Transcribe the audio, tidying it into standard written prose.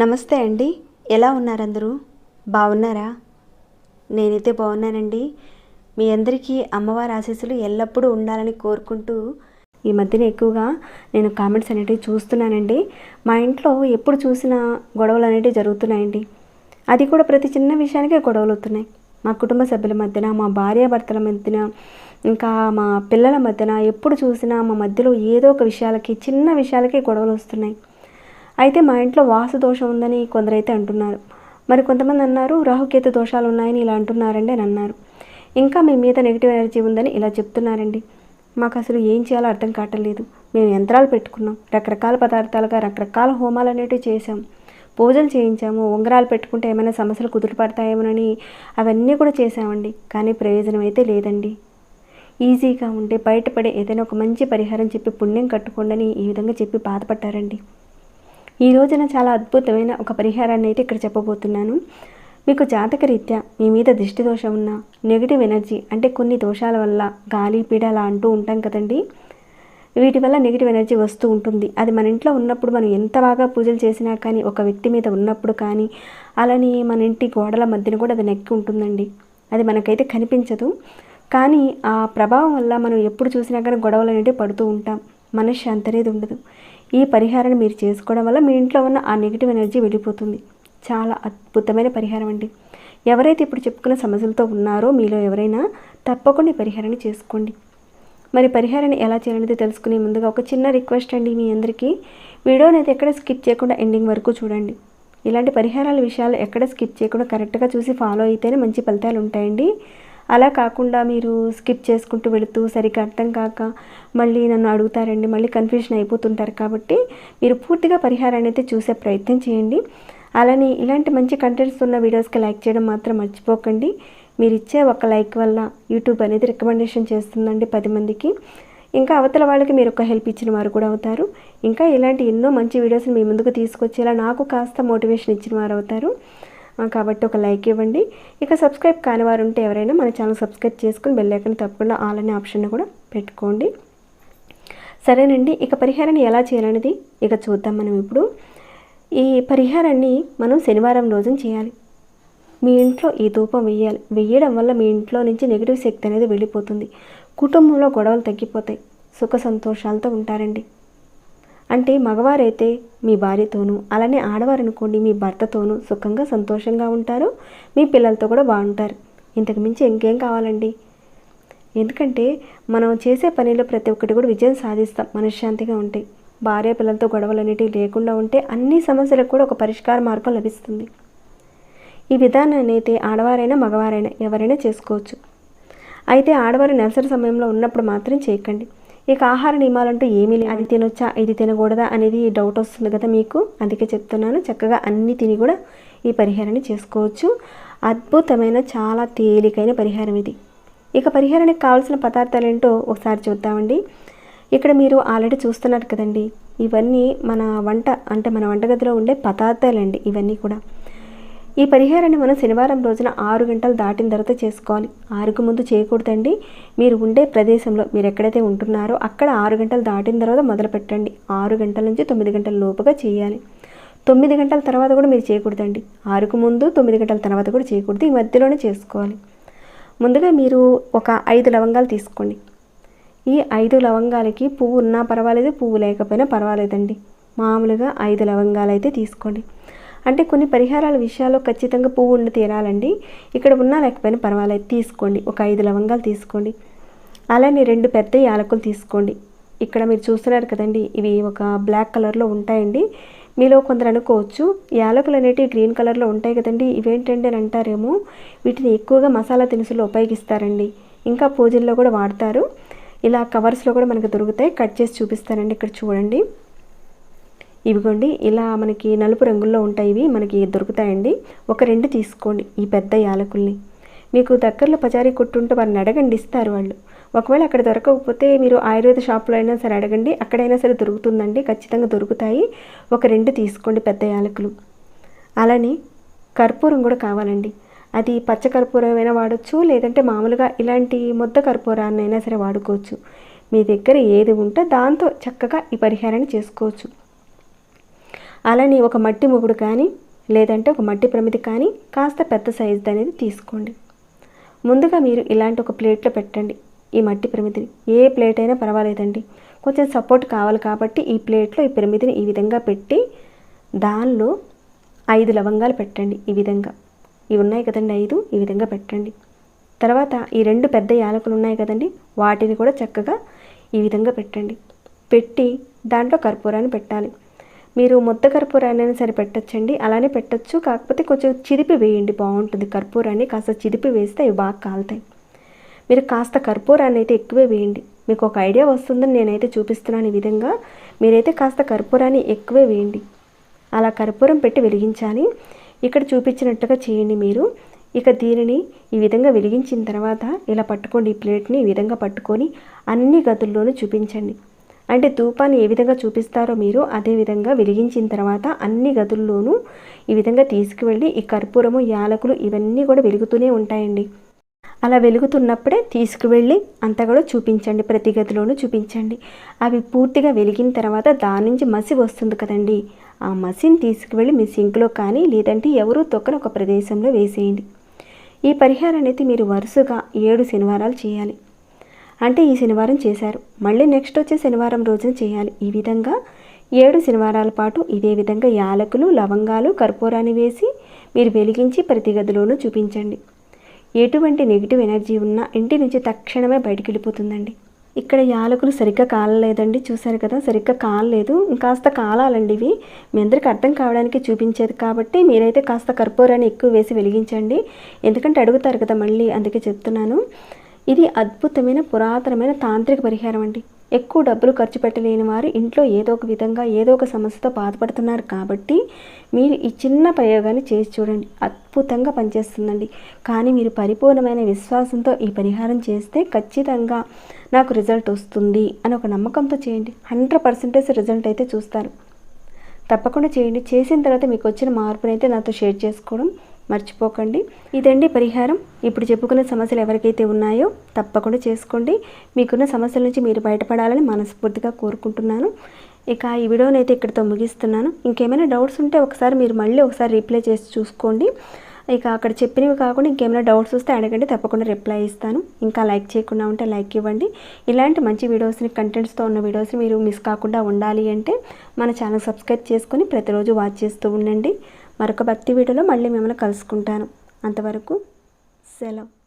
నమస్తే అండి. ఎలా ఉన్నారు అందరూ? బాగున్నారా? నేనైతే బాగున్నానండి. మీ అందరికీ అమ్మవారి ఆశీస్సులు ఎల్లప్పుడూ ఉండాలని కోరుకుంటూ ఈ మధ్యన ఎక్కువగా నేను కామెంట్స్ అనేటివి చూస్తున్నానండి. మా ఇంట్లో ఎప్పుడు చూసినా గొడవలు అనేటివి జరుగుతున్నాయండి. అది కూడా ప్రతి చిన్న విషయానికే గొడవలు అవుతున్నాయి. మా కుటుంబ సభ్యుల మధ్యన, మా భార్యాభర్తల మధ్యన, ఇంకా మా పిల్లల మధ్యన ఎప్పుడు చూసినా మా మధ్యలో ఏదో ఒక విషయాలకి, చిన్న విషయాలకి గొడవలు వస్తున్నాయి. అయితే మా ఇంట్లో వాస్తు దోషం ఉందని కొందరైతే అంటున్నారు. మరి కొంతమంది అన్నారు రాహుకేతు దోషాలు ఉన్నాయని ఇలా అంటున్నారండి అని అన్నారు. ఇంకా మీ మీద నెగిటివ్ ఎనర్జీ ఉందని ఇలా చెప్తున్నారండి. మాకు అసలు ఏం చేయాలో అర్థం కావట్లేదు. మేము యంత్రాలు పెట్టుకున్నాం, రకరకాల పదార్థాలుగా రకరకాల హోమాలు అనేటివి చేసాం, పూజలు చేయించాము, ఉంగరాలు పెట్టుకుంటే ఏమైనా సమస్యలు కుదురుపడతాయేమోనని అవన్నీ కూడా చేసామండి. కానీ ప్రయోజనం అయితే లేదండి. ఈజీగా ఉంటే బయటపడే ఏదైనా ఒక మంచి పరిహారం చెప్పి పుణ్యం కట్టుకోండి ఈ విధంగా చెప్పి బాధపడ్డారండి. ఈ రోజున చాలా అద్భుతమైన ఒక పరిహారాన్ని అయితే ఇక్కడ చెప్పబోతున్నాను. మీకు జాతకరీత్యా మీ మీద దిష్టి దోషం ఉన్న, నెగిటివ్ ఎనర్జీ అంటే కొన్ని దోషాల వల్ల గాలి పీడ అలా అంటూ ఉంటాం కదండి. వీటి వల్ల నెగిటివ్ ఎనర్జీ వస్తూ ఉంటుంది. అది మన ఇంట్లో ఉన్నప్పుడు మనం ఎంత బాగా పూజలు చేసినా కానీ, ఒక వ్యక్తి మీద ఉన్నప్పుడు కానీ, అలానే మన ఇంటి గోడల మధ్యన కూడా అది నెక్కి ఉంటుందండి. అది మనకైతే కనిపించదు, కానీ ఆ ప్రభావం వల్ల మనం ఎప్పుడు చూసినా కానీ గొడవలు అనేవి పడుతూ ఉంటాం. మనశ్శాంతి అనేది ఉండదు. ఈ పరిహారాన్ని మీరు చేసుకోవడం వల్ల మీ ఇంట్లో ఉన్న ఆ నెగిటివ్ ఎనర్జీ వెళ్ళిపోతుంది. చాలా అద్భుతమైన పరిహారం అండి. ఎవరైతే ఇప్పుడు చెప్పుకున్న సమస్యలతో ఉన్నారో మీలో ఎవరైనా తప్పకుండా ఈ పరిహారాన్ని చేసుకోండి. మరి పరిహారాన్ని ఎలా చేయాలనేది తెలుసుకునే ముందుగా ఒక చిన్న రిక్వెస్ట్ అండి మీ అందరికీ. వీడియోని అయితే ఎక్కడ స్కిప్ చేయకుండా ఎండింగ్ వరకు చూడండి. ఇలాంటి పరిహారాల విషయాలు ఎక్కడ స్కిప్ చేయకుండా కరెక్ట్గా చూసి ఫాలో అయితేనే మంచి ఫలితాలు ఉంటాయండి. అలా కాకుండా మీరు స్కిప్ చేసుకుంటూ వెళుతూ సరిగ్గా అర్థం కాక మళ్ళీ నన్ను అడుగుతారండి, మళ్ళీ కన్ఫ్యూజన్ అయిపోతుంటారు. కాబట్టి మీరు పూర్తిగా పరిహారాన్ని అయితే చూసే ప్రయత్నం చేయండి. అలానే ఇలాంటి మంచి కంటెంట్స్ ఉన్న వీడియోస్కి లైక్ చేయడం మాత్రం మర్చిపోకండి. మీరు ఇచ్చే ఒక లైక్ వల్ల యూట్యూబ్ అనేది రికమెండేషన్ చేస్తుందండి 10 మందికి. ఇంకా అవతల వాళ్ళకి మీరు ఒక హెల్ప్ ఇచ్చిన వారు కూడా అవుతారు. ఇంకా ఇలాంటి ఎన్నో మంచి వీడియోస్ని మీ ముందుకు తీసుకొచ్చేలా నాకు కాస్త మోటివేషన్ ఇచ్చిన వారు అవుతారు. కాబట్టి ఒక లైక్ ఇవ్వండి. ఇక సబ్స్క్రైబ్ కాని వారు ఉంటే ఎవరైనా మన ఛానల్ సబ్స్క్రైబ్ చేసుకుని బెల్ ఐకాన్ తప్పకుండా ఆల్ అనే ఆప్షన్ కూడా పెట్టుకోండి. సరేనండి, ఇక పరిహారాన్ని ఎలా చేయాలనేది ఇక చూద్దాం మనం ఇప్పుడు. ఈ పరిహారాన్ని మనం శనివారం రోజున చేయాలి. మీ ఇంట్లో ఈ ధూపం వేయాలి. వేయడం వల్ల మీ ఇంట్లో నుంచి నెగిటివ్ శక్తి అనేది వెళ్ళిపోతుంది. కుటుంబంలో గొడవలు తగ్గిపోతాయి. సుఖ సంతోషాలతో ఉంటారండి. అంటే మగవారైతే మీ భార్యతోనూ, అలానే ఆడవారు అనుకోండి మీ భర్తతోనూ సుఖంగా సంతోషంగా ఉంటారు. మీ పిల్లలతో కూడా బాగుంటారు. ఇంతకు మించి ఇంకేం కావాలండి? ఎందుకంటే మనం చేసే పనిలో ప్రతి ఒక్కటి కూడా విజయం సాధిస్తాం. మనశ్శాంతిగా ఉంటాయి. భార్య పిల్లలతో గొడవలు అనేటివి లేకుండా ఉంటే అన్ని సమస్యలకు కూడా ఒక పరిష్కార మార్గం లభిస్తుంది. ఈ విధానాన్ని అయితే ఆడవారైనా మగవారైనా ఎవరైనా చేసుకోవచ్చు. అయితే ఆడవారు నెలసరి సమయంలో ఉన్నప్పుడు మాత్రం చేయకండి. ఇక ఆహార నియమాలంటూ ఏమీ లేదు. అది తినొచ్చా ఇది తినకూడదా అనేది డౌట్ వస్తుంది కదా మీకు. అందుకే చెప్తున్నాను, చక్కగా అన్ని తిని కూడా ఈ పరిహారాన్ని చేసుకోవచ్చు. అద్భుతమైన చాలా తేలికైన పరిహారం ఇది. ఇక పరిహారానికి కావాల్సిన పదార్థాలు ఏంటో ఒకసారి చూద్దామండి. ఇక్కడ మీరు ఆల్రెడీ చూస్తున్నారు కదండి, ఇవన్నీ మన వంటగదిలో ఉండే పదార్థాలండి. ఇవన్నీ కూడా ఈ పరిహారాన్ని మనం శనివారం రోజున 6 గంటలు దాటిన తర్వాత చేసుకోవాలి. 6కు ముందు చేయకూడదండి. మీరు ఉండే ప్రదేశంలో మీరు ఎక్కడైతే ఉంటున్నారో అక్కడ 6 గంటలు దాటిన తర్వాత మొదలు పెట్టండి. 6 గంటల నుంచి 9 గంటల లోపుగా చేయాలి. 9 గంటల తర్వాత కూడా మీరు చేయకూడదండి. 6కు ముందు 9 గంటల తర్వాత కూడా చేయకూడదు. ఈ మధ్యలోనే చేసుకోవాలి. ముందుగా మీరు ఒక 5 లవంగాలు తీసుకోండి. ఈ 5 లవంగాలకి పువ్వు ఉన్నా పర్వాలేదు, పువ్వు లేకపోయినా పర్వాలేదండి. మామూలుగా 5 లవంగాలు అయితే తీసుకోండి. అంటే కొన్ని పరిహారాల విషయాల్లో ఖచ్చితంగా పువ్వు ఉండి తీరాలండి. ఇక్కడ ఉన్నా లేకపోయినా పర్వాలేదు, తీసుకోండి. ఒక 5 లవంగాలు తీసుకోండి. అలానే 2 పెద్ద యాలకులు తీసుకోండి. ఇక్కడ మీరు చూస్తున్నారు కదండి, ఇవి ఒక బ్లాక్ కలర్లో ఉంటాయండి. మీలో కొందరు అనుకోవచ్చు యాలకులు అనేటివి గ్రీన్ కలర్లో ఉంటాయి కదండి, ఇవేంటండి అని అంటారేమో. వీటిని ఎక్కువగా మసాలా దినుసులు ఉపయోగిస్తారండి. ఇంకా పూజల్లో కూడా వాడతారు. ఇలా కవర్స్లో కూడా మనకు దొరుకుతాయి. కట్ చేసి చూపిస్తానండి. ఇక్కడ చూడండి, ఇవిగోండి ఇలా మనకి నలుపు రంగుల్లో ఉంటాయి. ఇవి మనకి దొరుకుతాయండి. ఒక 2 తీసుకోండి ఈ పెద్ద యాలకుల్ని. మీకు దగ్గరలో పచారీ కొట్టుంటే వారిని అడగండి, ఇస్తారు వాళ్ళు. ఒకవేళ అక్కడ దొరకకపోతే మీరు ఆయుర్వేద షాప్లో అయినా సరే అడగండి, అక్కడైనా సరే దొరుకుతుందండి, ఖచ్చితంగా దొరుకుతాయి. ఒక 2 తీసుకోండి పెద్ద యాలకులు. అలానే కర్పూరం కూడా కావాలండి. అది పచ్చ కర్పూరమైనా వాడచ్చు, లేదంటే మామూలుగా ఇలాంటి ముద్ద కర్పూరాన్నైనా సరే వాడుకోవచ్చు. మీ దగ్గర ఏది ఉంటే దాంతో చక్కగా ఈ పరిహారాన్ని చేసుకోవచ్చు. అలానే ఒక మట్టి మొగుడు కానీ లేదంటే ఒక మట్టి ప్రమిది కానీ కాస్త పెద్ద సైజు అనేది తీసుకోండి. ముందుగా మీరు ఇలాంటి ఒక ప్లేట్లో పెట్టండి ఈ మట్టి ప్రమిదిని. ఏ ప్లేట్ అయినా పర్వాలేదండి, కొంచెం సపోర్ట్ కావాలి కాబట్టి ఈ ప్లేట్లో ఈ ప్రమిదిని ఈ విధంగా పెట్టి దానిలో 5 లవంగాలు పెట్టండి. ఈ విధంగా ఇవి ఉన్నాయి కదండి 5, ఈ విధంగా పెట్టండి. తర్వాత ఈ 2 పెద్ద యాలకులు ఉన్నాయి కదండి, వాటిని కూడా చక్కగా ఈ విధంగా పెట్టండి. పెట్టి దాంట్లో కర్పూరాన్ని పెట్టాలి. మీరు ముద్ద కర్పూరాన్ని సరే పెట్టచ్చండి, అలానే పెట్టచ్చు. కాకపోతే కొంచెం చిదిపి వేయండి, బాగుంటుంది. కర్పూరాన్ని కాస్త చిదిపి వేస్తే అవి బాగా కాలుతాయి. మీరు కాస్త కర్పూరాన్ని అయితే ఎక్కువే వేయండి. మీకు ఒక ఐడియా వస్తుందని నేనైతే చూపిస్తున్నాను. ఈ విధంగా మీరైతే కాస్త కర్పూరాన్ని ఎక్కువే వేయండి. అలా కర్పూరం పెట్టి వెలిగించాలి. ఇక్కడ చూపించినట్టుగా చేయండి మీరు. ఇక దీనిని ఈ విధంగా వెలిగించిన తర్వాత ఇలా పట్టుకోండి. ఈ ప్లేట్ని ఈ విధంగా పట్టుకొని అన్ని గదుల్లోనూ చూపించండి. అంటే ధూపాన్ని ఏ విధంగా చూపిస్తారో మీరు అదే విధంగా వెలిగించిన తర్వాత అన్ని గదుల్లోనూ ఈ విధంగా తీసుకువెళ్ళి ఈ కర్పూరము, యాలకులు ఇవన్నీ కూడా వెలుగుతూనే ఉంటాయండి. అలా వెలుగుతున్నప్పుడే తీసుకువెళ్ళి అంతా కూడా చూపించండి, ప్రతి గదిలోనూ చూపించండి. అవి పూర్తిగా వెలిగిన తర్వాత దాని నుంచి మసి వస్తుంది కదండి, ఆ మసిని తీసుకువెళ్ళి మీ సింక్లో కానీ లేదంటే ఎవరూ తొక్కని ఒక ప్రదేశంలో వేసేయండి. ఈ పరిహారాన్ని అయితే మీరు వరుసగా 7 శనివారాలు చేయాలి. అంటే ఈ శనివారం చేశారు, మళ్ళీ నెక్స్ట్ వచ్చే శనివారం రోజున చేయాలి. ఈ విధంగా 7 శనివారాల పాటు ఇదే విధంగా యాలకులు, లవంగాలు, కర్పూరాన్ని వేసి మీరు వెలిగించి ప్రతి గదిలోనూ చూపించండి. ఎటువంటి నెగిటివ్ ఎనర్జీ ఉన్నా ఇంటి నుంచి తక్షణమే బయటికి వెళ్ళిపోతుందండి. ఇక్కడ యాలకులు సరిగ్గా కాలలేదండి, చూసారు కదా, సరిగ్గా కాలలేదు. ఇంకాస్త కాలాలండి ఇవి. మీ అందరికి అర్థం కావడానికి చూపించేది కాబట్టి మీరైతే కాస్త కర్పూరాన్ని ఎక్కువ వేసి వెలిగించండి. ఎందుకంటే అడుగుతారు కదా మళ్ళీ, అందుకే చెప్తున్నాను. ఇది అద్భుతమైన పురాతనమైన తాంత్రిక పరిహారం అండి. ఎక్కువ డబ్బులు ఖర్చు పెట్టలేని వారు ఇంట్లో ఏదో ఒక విధంగా ఏదో ఒక సమస్యతో బాధపడుతున్నారు కాబట్టి మీరు ఈ చిన్న ప్రయోగాన్ని చేసి చూడండి, అద్భుతంగా పనిచేస్తుందండి. కానీ మీరు పరిపూర్ణమైన విశ్వాసంతో ఈ పరిహారం చేస్తే ఖచ్చితంగా నాకు రిజల్ట్ వస్తుంది అని ఒక నమ్మకంతో చేయండి. 100% రిజల్ట్ అయితే చూస్తారు. తప్పకుండా చేయండి. చేసిన తర్వాత మీకు వచ్చిన మార్పునైతే నాతో షేర్ చేసుకోవడం మర్చిపోకండి. ఇదండి పరిహారం. ఇప్పుడు చెప్పుకున్న సమస్యలు ఎవరికైతే ఉన్నాయో తప్పకుండా చేసుకోండి. మీకున్న సమస్యల నుంచి మీరు బయటపడాలని మనస్ఫూర్తిగా కోరుకుంటున్నాను. ఇక ఈ వీడియోని అయితే ఇక్కడితో ముగిస్తున్నాను. ఇంకేమైనా డౌట్స్ ఉంటే ఒకసారి మీరు మళ్ళీ ఒకసారి రీప్లై చేసి చూసుకోండి. ఇక అక్కడ చెప్పినవి కాకుండా ఇంకేమైనా డౌట్స్ వస్తే అడగండి, తప్పకుండా రిప్లై ఇస్తాను. ఇంకా లైక్ చేయకుండా ఉంటే లైక్ ఇవ్వండి. ఇలాంటి మంచి వీడియోస్ని, కంటెంట్స్తో ఉన్న వీడియోస్ని మీరు మిస్ కాకుండా ఉండాలి అంటే మన ఛానల్ సబ్స్క్రైబ్ చేసుకొని ప్రతిరోజు వాచ్ చేస్తూ ఉండండి. మరొక భక్తి వీడియోలో మళ్ళీ మిమ్మల్ని కలుసుకుంటాను. అంతవరకు సెలవు.